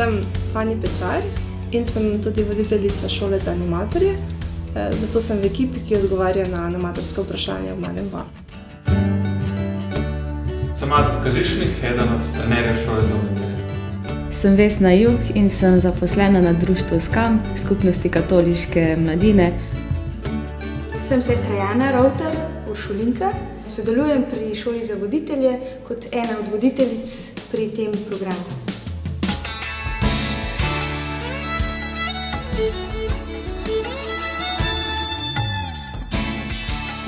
sem Fani Pečar in sem tudi voditeljica šole za animatorje. Zato sem v ekipi, ki odgovarja na animatorska vprašanja v Malem Val. Sem Marko Kažišnik, eden od trenerjev šole za voditelje. Sem Vesna Jug in sem zaposlena na društvu SKAM, Skupnosti katoliške mladine. Sem sestra Jana Rovtar, uršulinka. Sodelujem pri šoli za voditelje kot ena od voditeljic pri tem programu.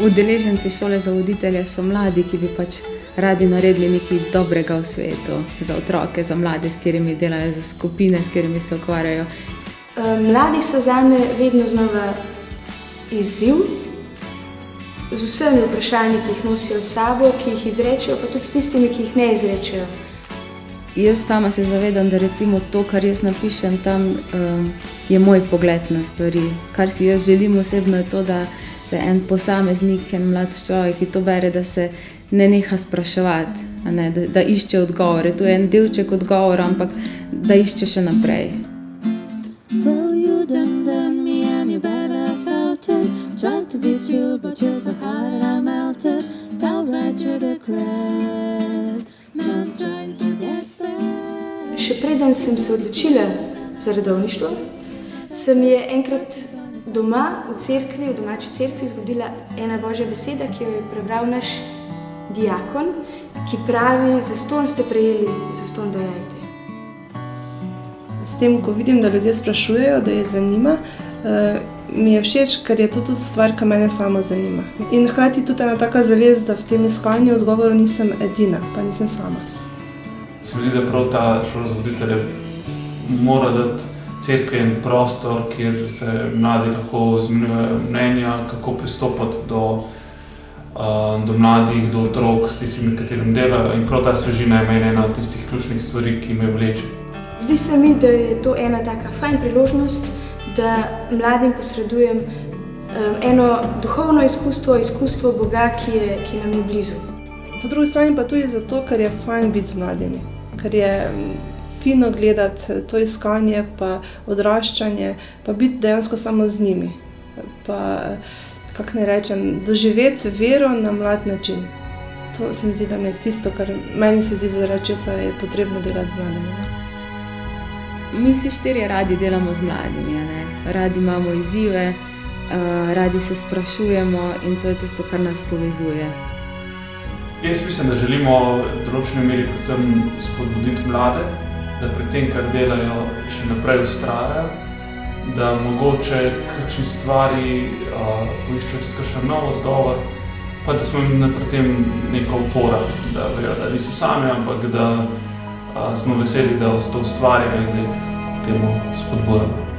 Udeleženci šole za voditelje so mladi, ki bi radi naredili nekaj dobrega v svetu, za otroke, za mlade, s katerimi delajo, za skupine, s katerimi se ukvarjajo. Mladi so zame vedno znova izziv, z vsemi vprašanji, ki jih nosijo s sabo, ki jih izrečejo, pa tudi s tistimi, ki jih ne izrečejo. Jaz sama se zavedam, da recimo to, kar jaz napišem tam, je moj pogled na stvari. Kar si jaz želim osebno je to, da se en posameznik, en mlad človek, ki to bere, da se ne neha spraševati, da išče odgovore. To je en delček odgovora, ampak da išče še naprej. Še preden sem se odločila za redovništvo, se mi je enkrat doma v cerkvi, v domači cerkvi zgodila ena božja beseda, ki jo je prebral naš diakon, ki pravi: zastonj ste prejeli, zastonj dajajte. S tem, ko vidim, da ljudje sprašujejo, da jih zanima, mi je všeč, ker je to tudi stvar, ki mene samo zanima. In hkrati tudi ena taka zavest, da v tem iskanju odgovorov nisem edina, pa nisem sama. Se mi zdi, da prav ta šola za voditelje mora dati cerkvi en prostor, kjer se mladi lahko izmenjujejo mnenja, kako pristopati do mladih, do otrok, s tistimi, katerim delajo. In prav ta svežina je meni ena od tistih ključnih stvari, ki me vleče. Zdi se mi, da je to ena taka fajn priložnost, da mladim posredujem eno duhovno izkustvo, izkustvo Boga, ki nam je blizu. Po drugi strani pa tudi zato, ker je fajn biti z mladimi, ker je fino gledati to iskanje, pa odraščanje, pa biti dejansko samo z njimi. Pa, kako naj rečem, doživeti vero na mlad način. To se mi zdi, da mi je tisto, kar meni se zdi, zaradi česa je potrebno delati z mladimi. Mi vsi štirje radi delamo z mladimi, radi imamo izzive, radi se sprašujemo in to je tisto, kar nas povezuje. Jaz mislim, da želimo v določeni meri predvsem spodbuditi mlade, da pri tem, kar delajo, še naprej vztrajajo, da mogoče kakšni stvari poiščejo tudi kakšen nov odgovor, pa da smo jim pri tem neka opora, da vejo, da niso sami, ampak da smo veseli, da to ustvarjajo in da jih temu spodbujamo.